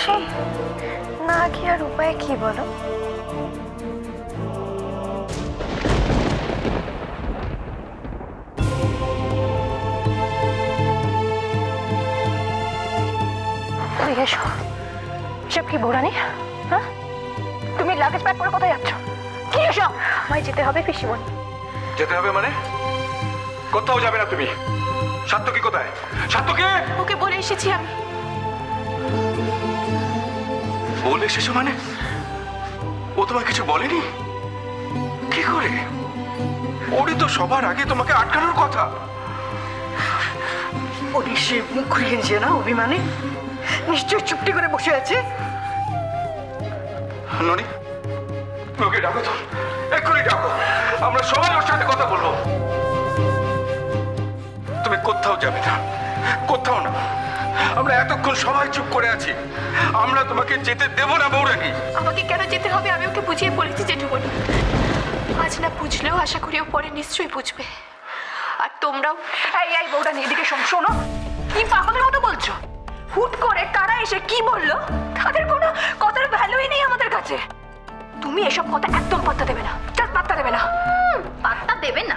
যাচ্ছি, না গিয়ে আর উপায় কি বলো? এসো, এসব কি বৌরানি? হ্যাঁ, তুমি লাগেজ প্যাক করে কোথায় যাচ্ছ? কি এসব? আমায় যেতে হবে পিসিমণি। যেতে হবে মানে? কোথাও যাবে না তুমি। সাত্তকী কোথায়? সাত্তকী! ওকে বলে এসেছি আমি। বলে এসেছো মানে? ও তোমায় কিছু বলেনি? কি করে? ওরই তো সবার আগে তোমাকে আটকানোর কথা। ও নিশ্চয়ই মুখ ঘুরিয়ে নিয়েছে না অভিমানে, নিশ্চয়ই চুপটি করে বসে আছে। ননি, ওকে ডাকো তো, এক্ষুনি ডাকো, আমরা সবাই ওর সাথে কথা বলবো। তুমি কোথাও যাবে না, কোথাও না। আমরা এতক্ষণ সবাই চুপ করে আছি, আমরা তোমাকে যেতে দেব না বৌরানী। আমাকে কেন যেতে হবে আমি ওকে বুঝিয়ে বলেছি জেঠুমণি। আজ না বুঝলেও আশা করি ও পরে নিশ্চয়ই বুঝবে। আর তোমরাও। এই বৌরানী, এদিকে শোনো। কি পাগলের মতো বলছো? হুট করে কারা এসে কি বললো, তাদের কোনো কথার ভ্যালুই নেই আমাদের কাছে। তুমি এসব কথা একদম পাত্তা দেবে না, জাস্ট পাত্তা দেবে না। পাত্তা দেবে না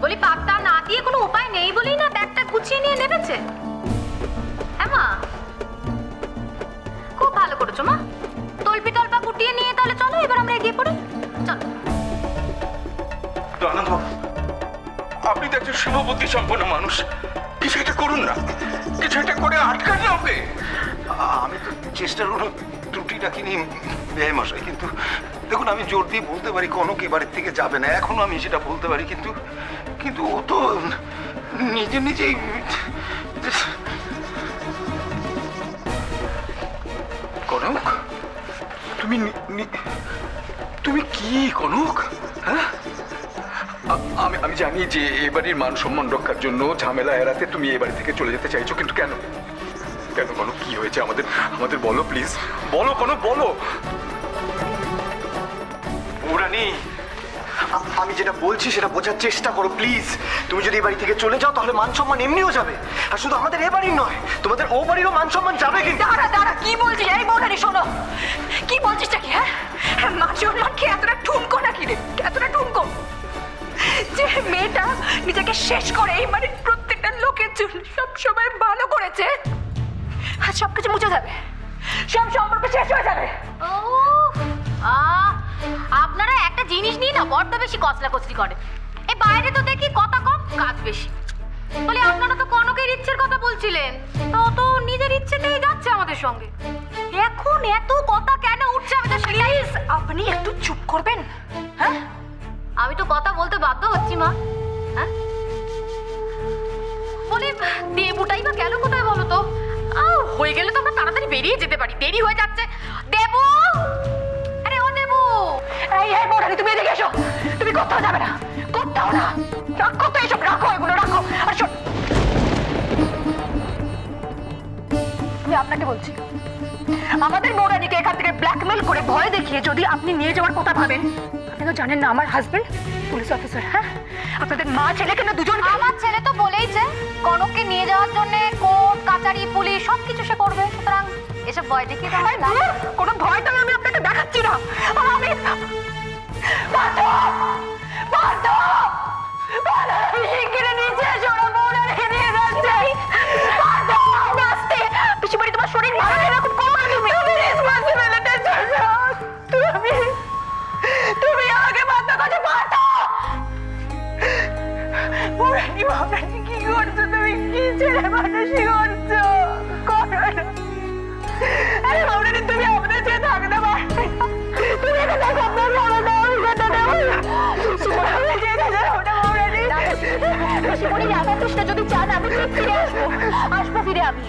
বলি, পাত্তা না দিয়ে কোনো উপায় নেই বলেই না ব্যাগটা গুছিয়ে নিয়ে নেমেছে। হ্যাঁ মা, খুব ভালো করেছো মা। তল্পি তল্পা গুটিয়ে নিয়ে তাহলে চলো এবার আমরা এগিয়ে পড়ি, চলো। তো আনন্দবাবু, আপনি তো একজন শুভবুদ্ধি সম্পন্ন মানুষ, কিছু একটা করুন না, কিছু একটা করে আটকান না ওকে। আমি তো চেষ্টার কোনো ত্রুটি রাখিনি ব্যয় মশাই, কিন্তু দেখুন আমি জোর দিয়ে বলতে পারি কনক এবারের থেকে যাবে না, এখনো আমি সেটা বলতে পারি, কিন্তু কিন্তু ও তো নিজে নিজেই। কনক, তুমি কি কনক? হ্যাঁ, আমি জানি যে এবাড়ির মান সম্মান রক্ষার জন্য ঝামেলা এড়াতে তুমি এবাড়ি থেকে চলে যেতে চাইছো, কিন্তু কেন? কেন কনক, কি হয়েছে? আমাদের বলো প্লিজ, বলো কনক, বলো। বৌরানী, আমি যেটা বলছি সেটা বোঝার চেষ্টা করো প্লিজ। তুমি যদি এ বাড়ি থেকে চলে যাও তাহলে মান সম্মান এমনিও যাবে, আর শুধু আমাদের এ বাড়ির নয়, তোমাদের ও বাড়িরও মান সম্মান যাবে। কিন্তু দাঁড়া, কি বলছিস? এই বৌরানী শোনো, কি বলছিসটা কি? হ্যাঁ, মান সম্মান কি এতটা ঠুনকো নাকি রে? এতটা ঠুনকো যে মেয়েটা নিজেকে শেষ করে এই বাড়ির প্রত্যেকটা লোকের জন্য সবসময় ভালো করেছে, আর সবকিছু মুছে যাবে, সব সম্পর্ক শেষ হয়ে যাবে। ও আপনারা একটা জিনিস নিয়ে না বড্ড বেশি কচলাকচলি করে। এই বাইরে তো দেখি কথা কম কাজ বেশি। বলে আপনারা তো কনকের ইচ্ছের কথা বলছিলেন, তো তো নিজের ইচ্ছেতেই যাচ্ছে আমাদের সঙ্গে। এখন এত কথা কেন উঠছে? আমি তো প্লিজ আপনি একটু চুপ করবেন। হ্যাঁ, আমি তো কথা বলতে বাধ্য হচ্ছি মা। হ্যাঁ, বলি দেবুটাই বা গেল কোথায় বলো তো? হয়ে গেলে তো আমরা তাড়াতাড়ি বেরিয়ে যেতে পারি, দেরি হয়ে যাচ্ছে। দেবু, আরে ও দেবু। এই বৌরানী, তুমি এদিকে এসো। তুমি কোথাও যাবে না, কোথাও না। রাখো তো এসব, রাখো এগুলো, রাখো। আর শোন, আমি আপনাকে বলছি, আমাদের বৌরানীকে এখান থেকে ব্ল্যাকমেল করে ভয় দেখিয়ে যদি আপনি নিয়ে যাওয়ার কথা ভাবেন, আপনি তো জানেন না আমার হাজবেন্ড পুলিশ অফিসার। হ্যাঁ, আপনাদের মা ছেলে কেন দুজন? আমার ছেলে তো বলেইছে কনককে নিয়ে যাওয়ার জন্য কোর্ট কাচারি পুলিশ সবকিছু সে করবে, সুতরাং এসব ভয় দেখিয়ে তো আমার লাভ নেই। কোনো ভয়টা আমি আপনাকে দেখাচ্ছি না। আমি শিগগিরি নিচে এসো, বৌরানীকে নিয়ে যাচ্ছে। পিসিমণি, তোমার শরীর ভালো নেই, এরকম করো না তুমি। রেসপন্সিবিলিটির জন্য তুমি আমাকে বাধ্য করছো। বৌরানী কি করছো তুমি? কি ছেলে মানুষই করছো? করো না। আরে বৌরানী, তুমি আমাদের ছেড়ে থাকতে পারবে না। তুমি এটা দেখো, আপনার বড় না আমি কথা দেবো না। আমি যেতে যাবো না বৌরানী। পিসিমণি, রাধাকৃষ্ণ যদি চান আমি ঠিক ফিরে আসবো ফিরে আমি।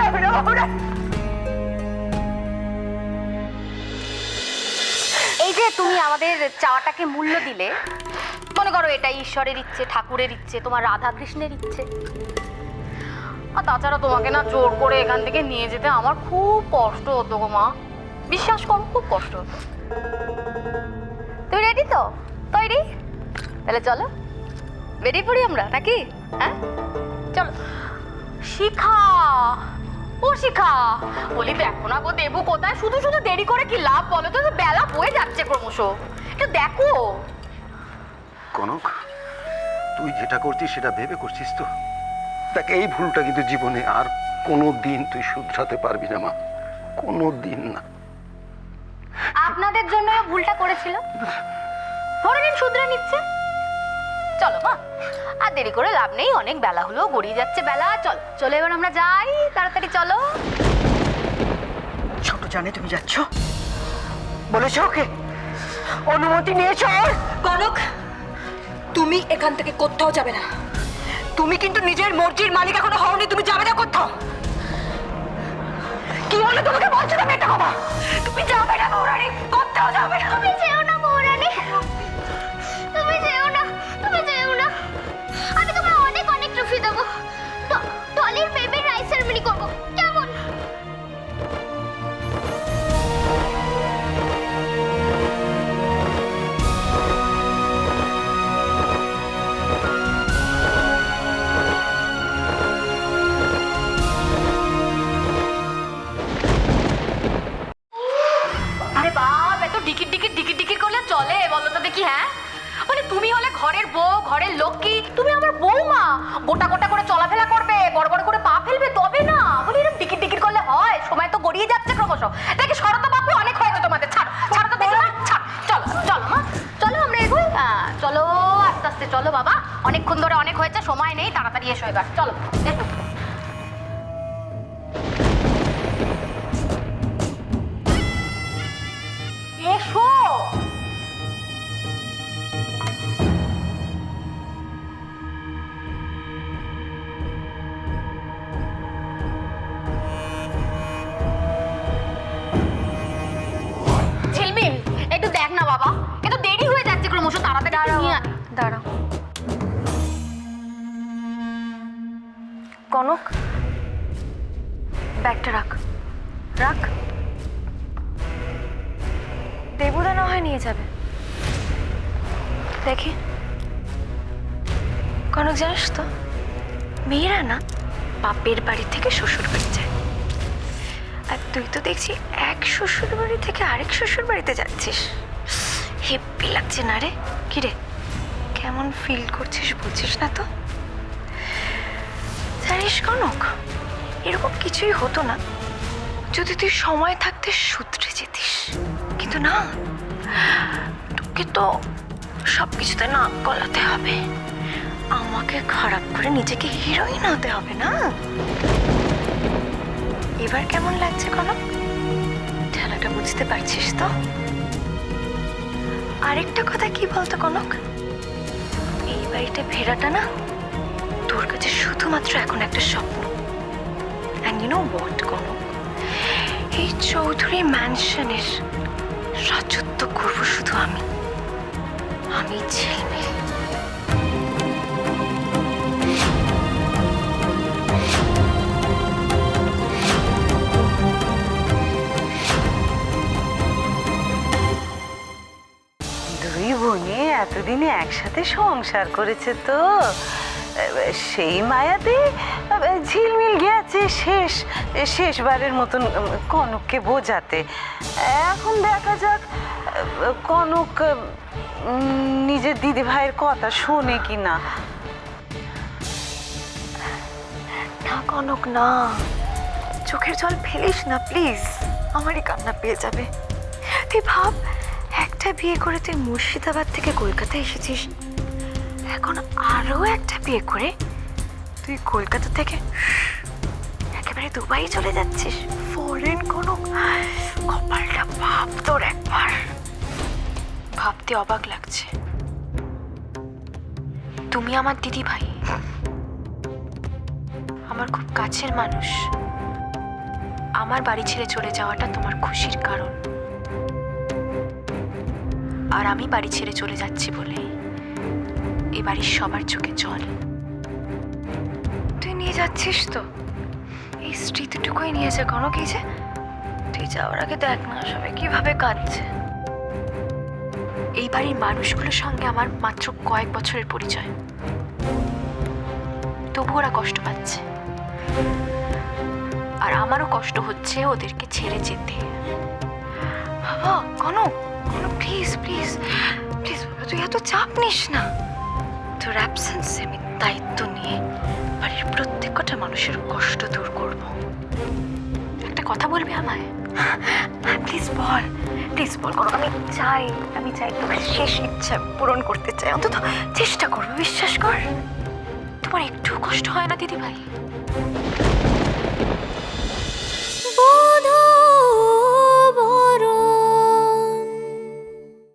যাবে না বৌরানী। এই যে তুমি আমাদের চাওয়াটাকে মূল্য দিলে, মনে করো এটা ঈশ্বরের ইচ্ছে, ঠাকুরের ইচ্ছে, তোমার রাধা কৃষ্ণের ইচ্ছে। আর তাছাড়া তোমাকে না জোর করে এখান থেকে নিয়ে যেতে আমার খুব কষ্ট হতো গো মা, বিশ্বাস করো খুব কষ্ট হতো। তুমি রেডি তো? তৈরি? তাহলে চলো বেরিয়ে পড়ি আমরা নাকি? হ্যাঁ চলো। শিখা, ও শিখা, বলি দেখো না গো দেবু কোথায়, শুধু শুধু দেরি করে কি লাভ বলো তো, বেলা বয়ে যাচ্ছে ক্রমশ, একটু দেখো। কনক, তুই যেটা করছিস সেটা ভেবে করছিস তো? দেখ, এই ভুলটা কিন্তু জীবনে আর কোনো দিন তুই শুধরাতে পারবি না মা, কোনো দিন না। আপনাদের জন্য ভুলটা করেছিল, ধরে নিন শুধরে নিচ্ছে। চলো মা, আর দেরি করে লাভ নেই, অনেক বেলা হলো, গড়িয়ে যাচ্ছে বেলা। চল চলো এবার আমরা যাই, তাড়াতাড়ি চলো। ছোট জানে তুমি যাচ্ছ, বলেছ ওকে, অনুমতি নিয়েছ ওর? কনক, তুমি এখান থেকে কোথাও যাবে না। তুমি কিন্তু নিজের মর্জির মালিক এখনো হওনি, তুমি যাবে না কোথাও। কি হলো তোমাকে, বলছো তুমি একটা কথা? তুমি যাবে না মৌরানি, কোথাও যাবে না। তুমি যেও না মহারানী, তুমি যেও না, তুমি যেও না। আমি তোমায় অনেক অনেক ট্রফি দেবো, টলির বেবির রাইস সেরেমনি করবো, কেমন? আরে বাপ, এত ডিকিট ডিকিট ডিকিট ডিকিট করলে চলে বলো তো দেখি? হ্যাঁ, মানে তুমি হলে ঘরের বউ, ঘরের লক্ষ্মী, তুমি আমার বৌমা, গোটা গোটা করে চলাফেরা করবে, বড় বড় করে পা ফেলবে, তবে না। বলি এরকম ডিকিট ডিকিট করলে হয়? সময় তো গড়িয়ে যাচ্ছে ক্রমশ। দেখি শরত বাপু, অনেক হয়েছে তোমাদের, ছাড় ছাড় তো দেখি, ছাড়। চলো চলো মা, চলো আমরা এগোই। চলো আস্তে আস্তে চলো বাবা, অনেকক্ষণ ধরে অনেক হয়েছে, সময় নেই, তাড়াতাড়ি এসো এবার, চলো এসো। এসো। ঝিলমিল, একটু দেখ না বাবা, একটু দেরি হয়ে যাচ্ছে ক্রমশ, তাড়াতাড়ি নিয়ে আয়। দাঁড়াও কনক, ব্যাগটা রাখ, রাখ। দেবুদা না হয় নিয়ে যাবে। দেখি কনক, জানিস তো মেয়েরা না বাপের বাড়ি থেকে শ্বশুর বাড়ি যায়, আর তুই তো দেখছি এক শ্বশুর বাড়ি থেকে আরেক শ্বশুর বাড়িতে যাচ্ছিস। হেব্বি লাগছে না রে? কি রে, কেমন ফিল করছিস বলছিস না তো? জানিস কনক, এরকম কিছুই হতো না যদি তুই সময় থাকতে শুধরে যেতিস, কিন্তু না, তোকে তো সবকিছুতে নাক গলাতে হবে, আমাকে খারাপ করে নিজেকে হিরোইন হতে হবে না। এবার কেমন লাগছে কনক, ঠেলাটা বুঝতে পারছিস তো? আরেকটা কথা কি বলতো কনক, এই বাড়িতে ফেরাটা না তোর কাছে শুধুমাত্র এখন একটা স্বপ্ন। And you know what Kanak, এই চৌধুরী ম্যানশনের রাজত্ব করব শুধু আমি, আমি ঝিলমিল। দুই বোনে এতদিনে একসাথে সংসার করেছে তো, সেই মায়াতে ঝিলমিল গেছে শেষবারের মতন কনককে বোঝাতে। এখন দেখা যাক কনক নিজের দিদি ভাইয়ের কথা শোনে কি না। না কনক না, চোখের জল ফেলিস না প্লিজ, আমারই কান্না পেয়ে যাবে। তুই ভাব, একটা বিয়ে করে তুই মুর্শিদাবাদ থেকে কলকাতা এসেছিস, এখন আরো একটা বিয়ে করে তুই কলকাতা থেকে একেবারে দুবাই চলে যাচ্ছিস, ফরেন। কনক, কপালটা ভাব তোর একবার, ভাবতে অবাক লাগছে। তুমি আমার দিদি ভাই, আমার খুব কাছের মানুষ, আমার বাড়ি ছেড়ে চলে যাওয়াটা তোমার খুশির কারণ, আর আমি বাড়ি ছেড়ে চলে যাচ্ছি বলে এ বাড়ির সবার চোখে জল। তুই নিয়ে যাচ্ছিস তো, এই স্মৃতিটুকুই নিয়ে যা কনক। এই যে তুই যাওয়ার আগে দেখ না সবাই কিভাবে কাঁদছে। এই বাড়ির মানুষগুলোর সঙ্গে আমার মাত্র কয়েক বছরের পরিচয়, তবু ওরা কষ্ট পাচ্ছে। আর আমারও কষ্ট হচ্ছে ওদেরকে ছেড়ে যেতে। বাবা Kanak, Kanak please please please বাবা, তুই এত চাপ নিস না। তোর অ্যাবসেন্সে আমি দায়িত্ব নিয়ে বাড়ির প্রত্যেকটা মানুষের কষ্ট দূর করব। একটা কথা বলবি আমায়? প্লিজ বল, প্লিজ বল কনক। আমি চাই তোর শেষ ইচ্ছা পূরণ করতে চাই, অন্তত চেষ্টা করবো, বিশ্বাস কর। তোমার একটু কষ্ট হয় না দিদি ভাই?